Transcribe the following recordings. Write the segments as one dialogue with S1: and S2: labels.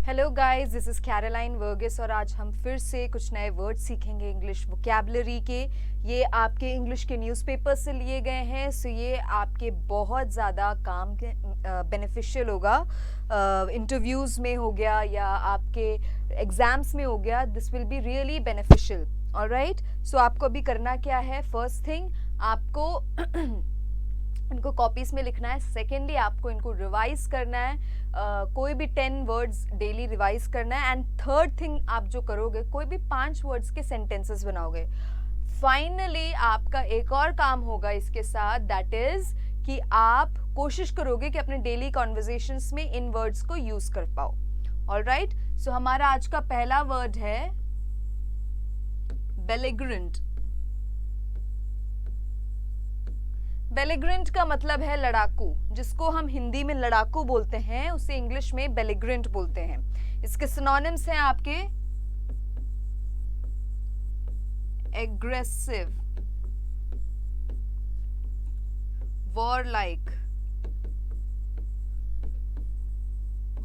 S1: Hello guys, this is Caroline Varghese और आज हम फिर से कुछ नए वर्ड सीखेंगे इंग्लिश वोकैबुलरी के। ये आपके इंग्लिश के न्यूज़पेपर से लिए गए हैं, सो ये आपके बहुत ज़्यादा काम के बेनिफिशियल होगा। इंटरव्यूज़ में हो गया या आपके एग्ज़ाम्स में हो गया, this will be really beneficial. Alright, so आपको अभी करना क्या है? फर्स्ट थिंग, आपको इनको कॉपीज में लिखना है। सेकेंडली, आपको इनको रिवाइज करना है। कोई भी 10 वर्ड्स डेली रिवाइज करना है। एंड थर्ड थिंग आप जो करोगे, कोई भी 5 वर्ड्स के सेंटेंसेस बनाओगे। फाइनली आपका एक और काम होगा इसके साथ, दैट इज कि आप कोशिश करोगे कि अपने डेली कॉन्वर्जेशंस में इन वर्ड्स को यूज कर पाओ। ऑलराइट, सो हमारा आज का पहला वर्ड है बेलिग्रेंट। बेलिग्रेंट का मतलब है लड़ाकू। जिसको हम हिंदी में लड़ाकू बोलते हैं, उसे इंग्लिश में बेलिग्रेंट बोलते हैं। इसके सिनोनिम्स हैं आपके एग्रेसिव, वॉरलाइक,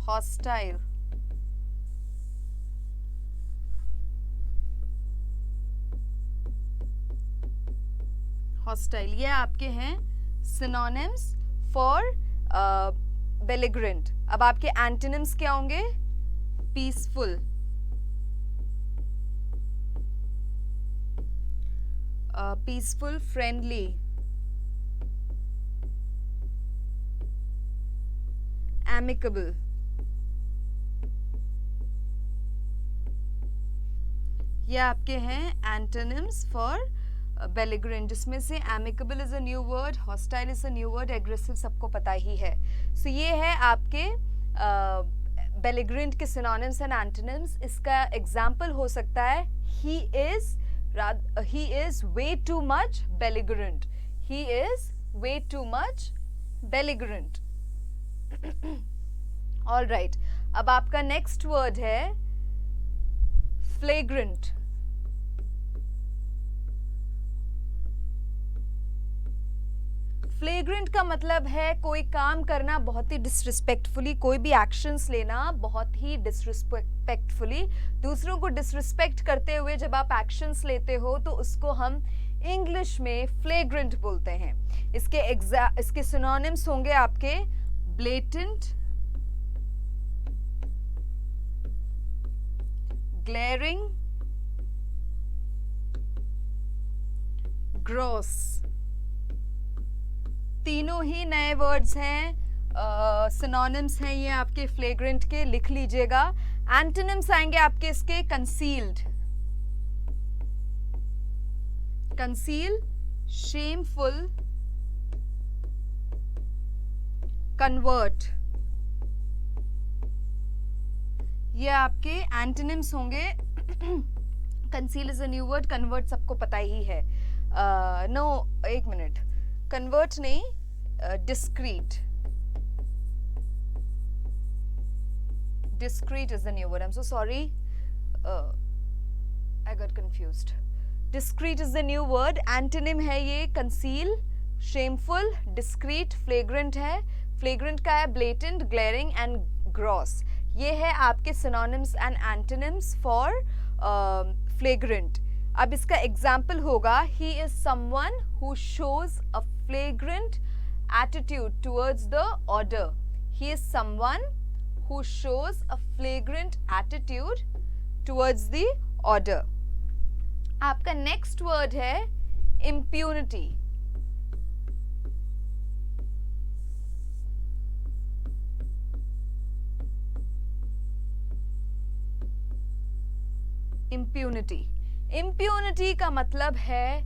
S1: हॉस्टाइल, हॉस्टाइल। ये आपके हैं सिनोनिम्स फॉर बेलिग्रेंट। अब आपके एंटोनिम्स क्या होंगे? Peaceful, peaceful, friendly, amicable. ये आपके हैं एंटोनिम्स फॉर बेलिग्रेंट, जिसमें से amicable is a new word, hostile is a new word, aggressive सबको पता ही है। सो ये है आपके बेलिग्रेंट के सिनोनिम्स एंड एंटोनिम्स। इसका एग्जाम्पल हो सकता है he is way too much belligerent. He is way too much belligerent. All right, अब आपका नेक्स्ट वर्ड है flagrant. फ्लेग्रेंट का मतलब है कोई काम करना बहुत ही डिसरिस्पेक्टफुली, कोई भी एक्शंस लेना बहुत ही डिसरिस्पेक्टफुली। दूसरों को डिसरिस्पेक्ट करते हुए जब आप एक्शंस लेते हो तो उसको हम इंग्लिश में फ्लेग्रेंट बोलते हैं। इसके सिनोनिम्स होंगे आपके ब्लेटेंट, ग्लेरिंग, ग्रॉस। तीनों ही नए वर्ड्स हैं, सिनोनिम्स हैं ये आपके फ्लेग्रेंट के, लिख लीजिएगा। एंटोनिम्स आएंगे आपके इसके कंसील्ड, कंसील, शेमफुल, कन्वर्ट। ये आपके एंटोनिम्स होंगे। Conceal is a new word, convert सबको पता ही है। नो, एक मिनट, कन्वर्ट नहीं, discreet. Discreet is the new word. I'm so sorry. I got confused. Discreet is the new word. Antonym है ये conceal, shameful, discreet, flagrant है। Flagrant का है blatant, glaring and gross. ये है आपके synonyms and antonyms for flagrant. अब इसका एग्जाम्पल होगा he is someone who shows a flagrant attitude towards the order. He is someone who shows a flagrant attitude towards the order. आपका next word है impunity. impunity. Impunity का मतलब है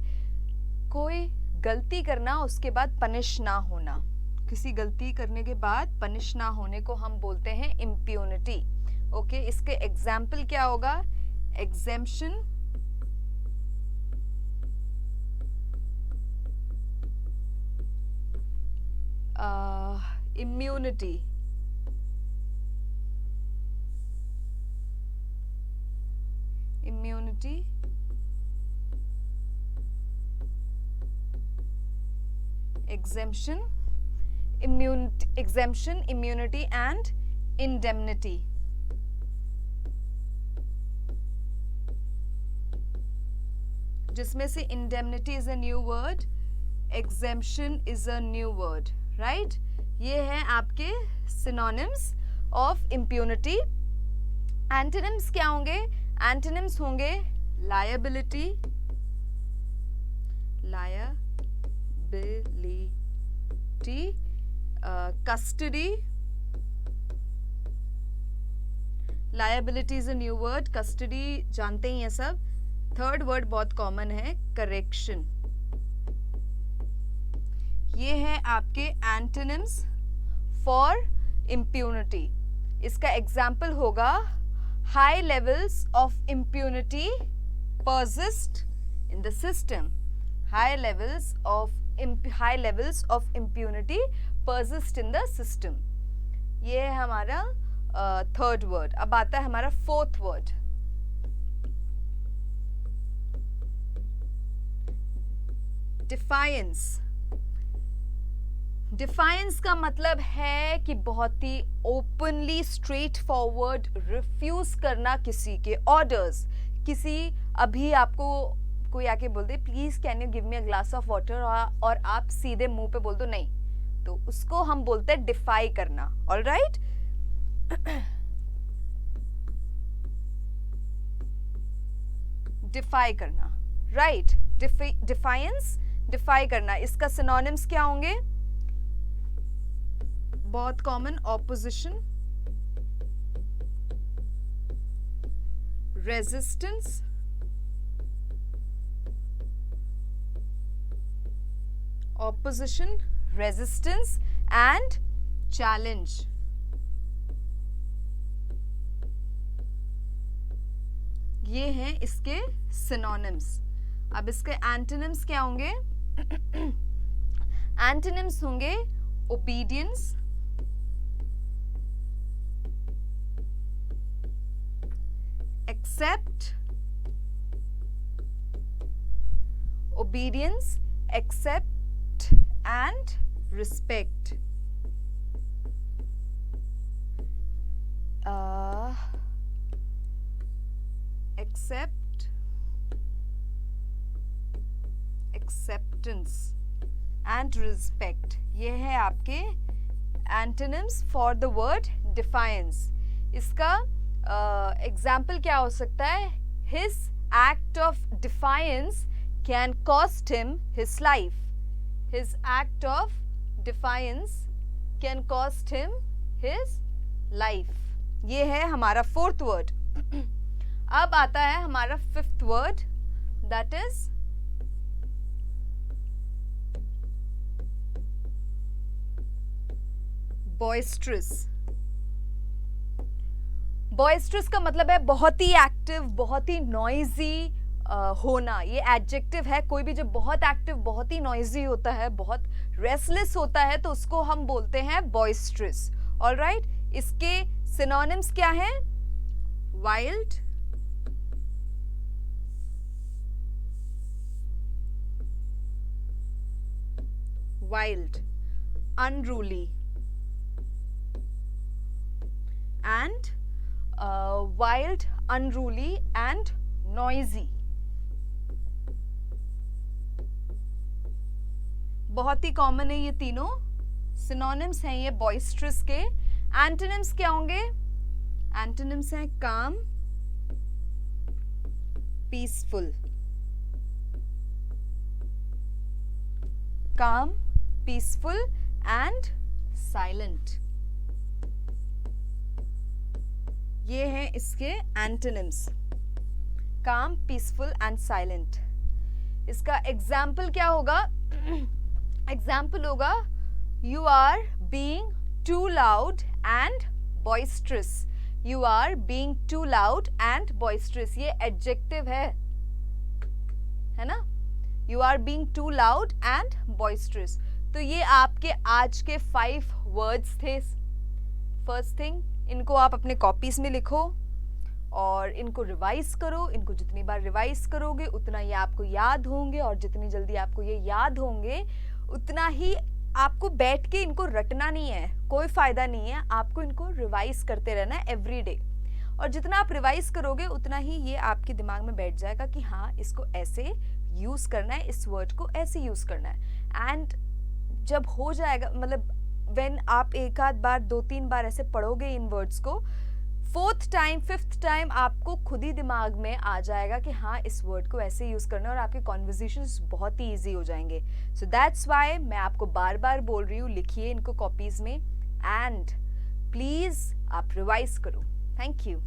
S1: कोई गलती करना, उसके बाद पनिश ना होना। किसी गलती करने के बाद पनिश ना होने को हम बोलते हैं इम्प्यूनिटी। ओके, इसके एग्जाम्पल क्या होगा? Exemption, immunity, immunity, exemption, immunity and indemnity. जिसमें से indemnity is a new word, exemption is a new word, right? ये हैं आपके synonyms of impunity. Antonyms क्या होंगे? Antonyms होंगे liability, custody. Liability is a new word, custody जानते ही हैं सब. थर्ड वर्ड बहुत कॉमन है, correction. ये हैं आपके antonyms for impunity. इसका एग्जाम्पल होगा high levels of impunity persist in the system. High levels of impunity persist in the system. ये है हमारा थर्ड वर्ड. अब आता है हमारा फोर्थ वर्ड. डिफायंस. डिफायंस का मतलब है कि बहुत ही ओपनली स्ट्रेट फॉरवर्ड रिफ्यूज करना किसी के ऑर्डर्स. किसी अभी आपको कोई आके बोल दे please can you give me a glass of water, और आप सीधे मुंह पे बोल दो नहीं, तो उसको हम बोलते हैं डिफाई करना. ऑलराइट. डिफाई करना, राइट. डिफायंस, डिफाई करना. इसका सिनोनिम्स क्या होंगे? बहुत common, opposition, resistance, opposition, resistance and challenge. ये हैं इसके synonyms. अब इसके antonyms क्या होंगे? Antonyms होंगे obedience, accept, obedience, accept and respect. Accept, acceptance and respect. ये है आपके antonyms for the word defiance. इसका example क्या हो सकता है? His act of defiance can cost him his life. His act of defiance can cost him his life. ये है हमारा फोर्थ वर्ड. अब आता है हमारा fifth word, that is boisterous. boisterous का मतलब है बहुत ही एक्टिव, बहुत ही नॉइजी होना. ये एडजेक्टिव है. कोई भी जो बहुत एक्टिव, बहुत ही नॉइजी होता है, बहुत रेस्टलेस होता है, तो उसको हम बोलते हैं boisterous. ऑलराइट. इसके सिनोनिम्स क्या हैं? Wild, wild, unruly and wild, unruly and noisy. बहुत ही कॉमन है ये तीनों. सिनोनिम्स हैं ये boisterous के. एंटोनिम्स क्या होंगे? एंटोनिम्स हैं calm, peaceful. calm, peaceful and silent. ये हैं इसके antonyms. calm, peaceful and silent. इसका एग्जाम्पल क्या होगा? एग्जाम्पल होगा you are being too loud and boisterous. You are being too loud and boisterous. ये एडजेक्टिव है ना? You are being too loud and boisterous. तो ये आपके आज के 5 वर्ड्स थे. फर्स्ट थिंग, इनको आप अपने कॉपीज में लिखो और इनको रिवाइज करो. इनको जितनी बार रिवाइज करोगे उतना ये आपको याद होंगे, और जितनी जल्दी आपको ये याद होंगे उतना ही आपको बैठ के इनको रटना नहीं है. कोई फायदा नहीं है. आपको इनको रिवाइज करते रहना है एवरी डे, और जितना आप रिवाइज करोगे उतना ही ये आपके दिमाग में बैठ जाएगा कि हाँ, इसको ऐसे यूज़ करना है, इस वर्ड को ऐसे यूज़ करना है। एंड जब हो जाएगा, मतलब व्हेन आप एक आध बार 2-3 बार ऐसे पढ़ोगे इन वर्ड्स को, 4th टाइम 5th टाइम आपको खुद ही दिमाग में आ जाएगा कि हाँ इस वर्ड को ऐसे यूज़ करना है, और आपके कॉन्वर्जेशंस बहुत ही ईजी हो जाएंगे। सो दैट्स वाई मैं आपको बार बार बोल रही हूँ, लिखिए इनको कॉपीज़ में एंड प्लीज़ आप रिवाइज करो। Thank you.